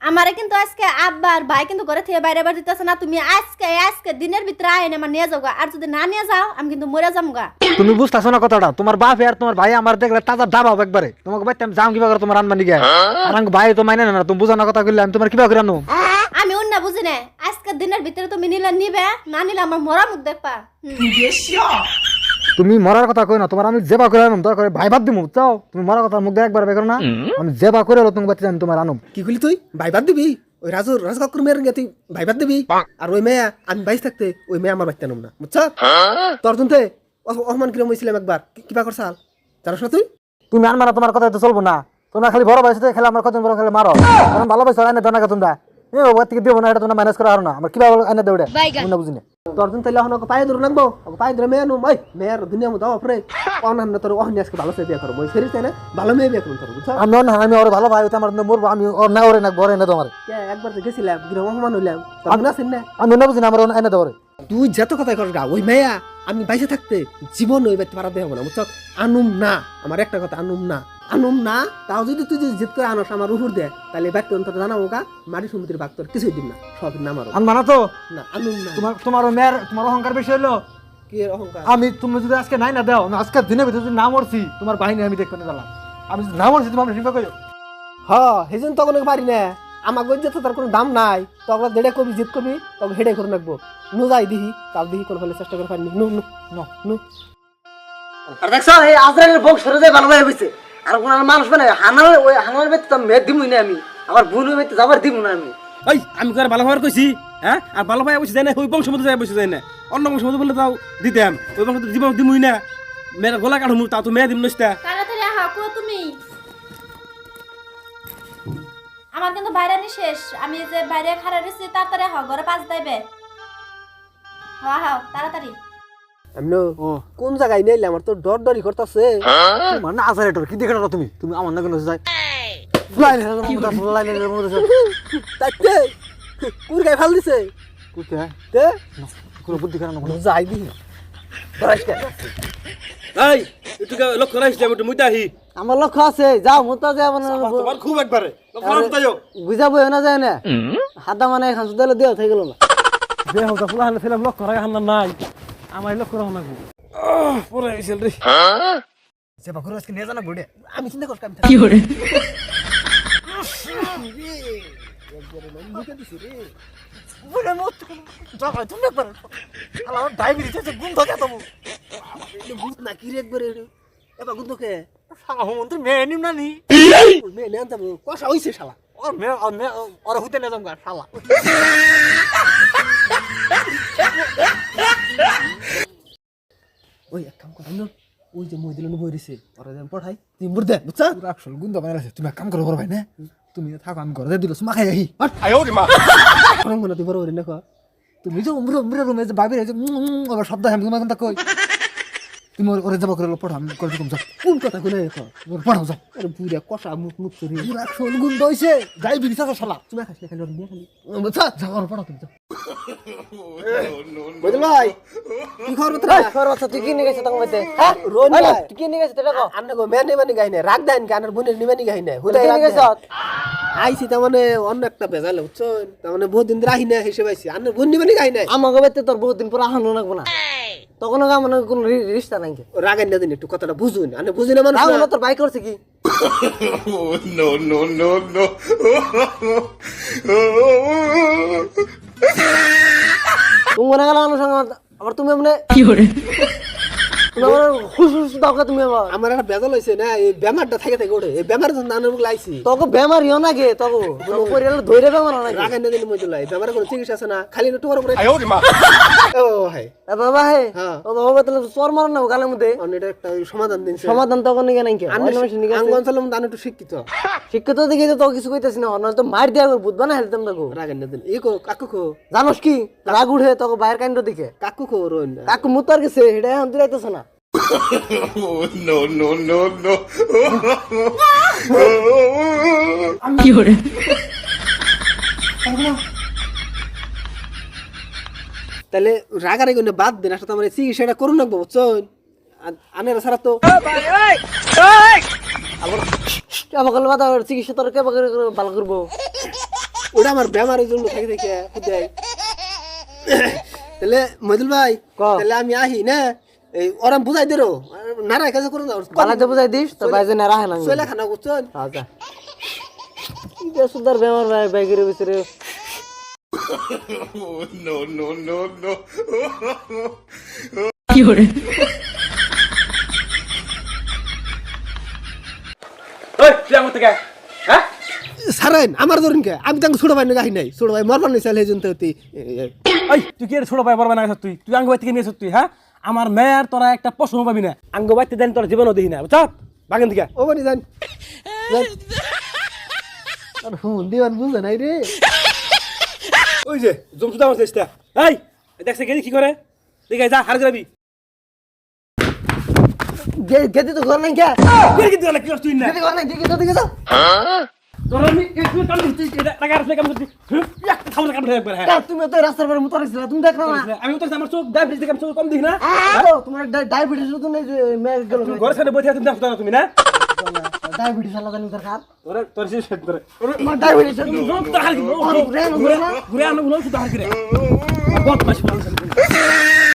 আমারে কিন্তু আজকে আব্বা আর ভাই কিন্তু ঘরে থেকে বাইরে বার দিতেছে না। তুমি আজকে দিনের ভিতরে আইনে আমার নিয়ে যাও গা। আর যদি না নিয়ে যাও আমি কিন্তু মরে যাম গা। তুমি বুঝতেছো না কথাটা? তোমার বাপ আর তোমার ভাই আমার দেখলে তাজা দাবা একবারে। তোমাকে বাইতে আমি যাম কিবা করে তোমার আনবানি গে। আর আমার ভাই তো মাইনে না, তুমি বুঝো না কথা কইলে আমি তোমার কিবা করে আনো? আমি অন্য বুঝি না। আজকে দিনের ভিতরে তুমি নিলে নিবে, না নিলে আমার মরা মুখ দেখবা। তুমি মরার কথা কই না, তোমার আমি জেবা করে আনম, দরকার ভাই বাদ দিমু। চাও তুমি মরার কথা মুখ দিয়ে একবার বের না, আমি জেবা করে তুমি বাচ্চা আমি তোমার আনম। কি কইলি তুই? ভাইবাদ দিবি? ওই রাজকাকুর মেয়ের গে তুই ভাইবাদ দিবি? আর ওই মেয়ে আমি বাইস থাকতে ওই মেয়ে আমার বাচ্চা নাম না, বুঝছ? তোর জন্যে অপমান কিরম হয়েছিলাম একবার, কিবা করছাল জানোস না তুই? তুমি আনবা না, তোমার কথা তো চলবো না। তোমরা খালি বড় ভাইয়ের সাথে খেলা, আমার কত বড় খেলে মারো। কারণ ভালো ভাই আনে দানা তোমরা ওর থেকে দিব না, এটা তোমরা ম্যানেজ করা আর না। আমার কিবা আনে দেউড়ে না বুঝিনি। তোর জন্য তাইলে এখন পায়ে ধরে রাখবো, পায়ে ধরে মেয়ে নুম। ওই মেয়ের দুনিয়া মতো অপরে অনান্য তোর অহনি আজকে ভালো সে বিয়ে করবো, ওই সেরিস না ভালো মেয়ে বিয়ে করুন তোর, বুঝছ? আমি ওর ভালো ভাই হইতে আমার মরবো, আমি ওর না ওরে না ঘরে এনে তোমার। একবার তো গেছিলাম গৃহ অপমান হইলাম, তোর না চিন না? আমি না বুঝি না, আমার এনে দেওয়ারে। তুই যত কথাই কর গা, ওই মেয়া আমি বাইসে থাকতে জীবন ওই বাইতে পারা দেবো না, বুঝছ? আনুম না, আমার একটা কথা, আনুম না। তাও যদি তুই যদি জিত করে আনস আমার উপর দে, তাহলে বাইতে অন্তত জানাবো গা মাটি সমুদ্রের বাঘ তোর কিছুই দিন না, সব নাম আর আনবা না তো? না, আনুম না। তোমার মেয়ের তোমার অহংকার বেশি হইলো। কি অহংকার? আমি তুমি যদি আজকে নাই না দাও, আজকে দিনের ভিতরে যদি না মরছি তোমার বাহিনী আমি দেখতে না গেলাম। আমি যদি না মরছি তুমি আমরা শিখা কইও। সেই জন্য তখন পারি না, আমার গজ্জে তো তার কোনো দাম নাই। তখন দেড়ে কবি জিত কবি তখন হেডে করে রাখবো। নু যাই দিহি তাও দিহি কোন ফলে চেষ্টা করে পারিনি। নু নু নু আর দেখছ এই আজরাইলের বউ সরে যায় ভালো হয়ে গেছে। আর কোন মানুষ মানে হানার বেতে তো মেয়ে দিমুই না আমি, আমার বোন বেতে যাবার দিব না আমি। ওই আমি তো আর ভালো ভাবার কইছি, হ্যাঁ? আর ভালো ভাই বসে যায় না, ওই বংশ মধ্যে যায় বসে যায় না, অন্য বংশ মধ্যে বললে তাও দিতাম। ওই বংশ জীবন দিমুই না, মেয়ের গলা কাটমু, তাও তো মেয়ে দিম নষ্টা। তাড়াতাড়ি আহা কো তুমি। আমার কিন্তু বাইরে নি শেষ। আমি যে বাইরে খাড়া রইছি তাড়াতাড়ি আহা, ঘরে পাঁচ দাইবে। হ্যাঁ তাড়াতাড়ি। আমি কোন জায়গায় নিলে আমার তো ডর ডরি করতেছে। তোমার না আজারেটর কি দেখে না তুমি? তুমি আমার না কেন যাই তাইতে কুর গায়ে ফাল দিছে কুতে তে কোনো বুদ্ধি কেন না যাই দিহি এই একটু লক্ষ্য রাখিস, আমি একটু মুইতা আহি। আমার লক্ষ্য আছে, যাও মতো যাও মানে তোমার খুব একবারে লক্ষ্য রাখতে যাও। বুঝাবো না যায় না, হাতা মানে খান সুদালে দেওয়া থেকে গেল না। বে হতা ফুলা হলে ছিলাম লক্ষ্য রাখা হান্না নাই, আমার লক্ষ্য রাখা নাকবো। পরে আইছিল রে। যে বাকুর আজকে নিয়ে জানা বুড়ে আমি চিন্তা করতাম কি করে বুড়ে মত যাবা তুমি একবার আমার ডায়াবেটিস আছে, গুণ ধরে তো ভূত না কি রে একবারে এবার গুন্দকে শালা হমন তুই মেয়ে নিম না নি মেয়ে নেন যাবো কষা হইছে শালা। ওর মেয়ে ওর হুতে নিয়ে যাবো শালা। ওই এক কাম কর, ওই যে মহিদিল বই দিছে ওরা যেন পড়াই তুই মুর দে, বুঝছ? আসল গুণ বানাইছে। তুমি এক কাম করো বড় ভাই না, তুমি থাকো আমি ঘরে দিল সুমা খাই আহি। মনে তুই বড় করি না তুমি যে উমরে উমরে রুমে যে ভাবি যে আবার শব্দ আমি তোমার কথা কই, তুমি ওরে যাবা করে পড়ো, আমি করে দিম। যাও কোন কথা কোনে পড়াও যাও। আরে বুড়া কষা মুখ মুখ চুরি পুরা আসল গুণ হইছে ডায়াবেটিস আছে শালা। তুমি খাস না খালি নিয়ে খালি বুঝছ? যাও আর পড়াও তুমি যাও। বুঝল ভাই কি খবর তোরা? খবর আছে তুই কি নিয়ে গেছে তখন বলতে? হ্যাঁ রোন ভাই তুই কি নিয়ে গেছে এটা কও। আন্না গো মেনে মানে গাই না রাগ দেন কানের বোনের নিমানি গাই না হুদাই কি রাগ নিয়ে গেছ? আইছি তার মানে অন্য একটা বেজাল বুঝছো, তার মানে বহুত দিন ধরে আহি না হিসেবে আইছি আন্নার বোন নিমানি গাই নাই। আমাকে বেতে তোর বহুত দিন পর আহানো লাগবো না, তখন আমার কোনো রিস্তা নাই। রাগাই না দিন একটু কথাটা বুঝুন, আন্না বুঝি না মানুষ রাহুল না। তোর বাইক করছে কি? তুমি মনে গেল আমার সঙ্গে আবার তুমি মানে কি করে তুমি আমার খুশ দাও তুমি আবার আমার একটা বেজাল হইছে না, এই বেমারটা থেকে থেকে ওঠে, এই বেমার জন্য আন্নার মুখ লাইছি। তোকে বেমার ইও না গে, তোকে পরিয়াল ধরে বেমার না গে। রাগাই না দিন মই লাই বেমার কোনো চিকিৎসা আছে না, খালি একটু বড় করে ও হাই এ বাবা হে হ্যাঁ। ও বাবা তাহলে চোর মার না গালের মধ্যে অনেকটা একটা সমাধান দিনছে। সমাধান তখন নিকে নাই কে আঙ্গঞ্চলের মধ্যে আন্না একটু শিক্ষিত শিক্ষিত দেখে তো কিছু কইতাছি না, নয়তো মার দিয়া বুঝবা না হেলতাম দেখো। রাগাই না দিন এই কো কাকু খো জানোস কি রাগ উঠে তোকে বাইরের কাণ্ড দিকে কাকু খো রোন কাকু মুতার গেছে এটা এখন দিলাইতেছে না। কি করে তাহলে রাগারাগি না বাদ দেন, আসলে আমার চিকিৎসাটা করুন না বুঝছো, আনের সারা তো আবার চিকিৎসা তোর কে ভালো করবো ওরা আমার বেমারের জন্য থাকে দেখে খুদাই তাহলে মইদুল ভাই তাহলে আমি আহি না এই ওরা বুঝাই দেরো নারায় কাজ করুন বালাতে বুঝাই দিস তো ভাই যে না রাখে না চলে খানা করছেন আচ্ছা সুন্দর বেমার ভাই বাইকের ভিতরে ওই তুই আমার থেকে হ্যাঁ সারেন আমার ধরুন কে আমি তাকে ছোট ভাই গাহি নাই ছোট ভাই মরবার নাই চাইলে জন্য হতি ওই তুই কি এর ছোট ভাই বড় ভাই না তুই তুই আঙ্গ বাড়ি থেকে নিয়েছ তুই হ্যাঁ আমার মেয়ের তোরা একটা প্রশ্ন পাবি না আঙ্গ বাড়িতে দেন তোর জীবনও দেখি না বুঝছ বাগান থেকে ও বানি যান আর হুন দিওয়ান বুঝে নাই রে ওই যে জমসুদা আমার চেষ্টা এই দেখছে গেলি কি করে দেখে যা হার যাবি গেতে তো ঘর নাই কে তুই কিন্তু অনেক তুই না ঘর নাই দিকে তো দিকে যাও তোর আমি একটু কাম দিচ্ছি টাকা আসলে কাম করছি একটা খাওয়া কাম ধরে একবার হ্যাঁ তুমি তো রাস্তার পরে মুতরেছিল তুমি দেখ না আমি তো আমার চোখ ডায়াবেটিস থেকে চোখ কম দেখি না তোমার ডায়াবেটিস তো নেই যে মেয়ে গেল তুমি ঘরে সামনে বসে তুমি দেখো না তুমি না ডায়াবেটিস আলা জানি দরকার তোরে তোর শেষ করে আমার ডায়াবেটিস তোর হাল কি ঘুরে আনো গুলো শুধু হাল করে বহুত মাস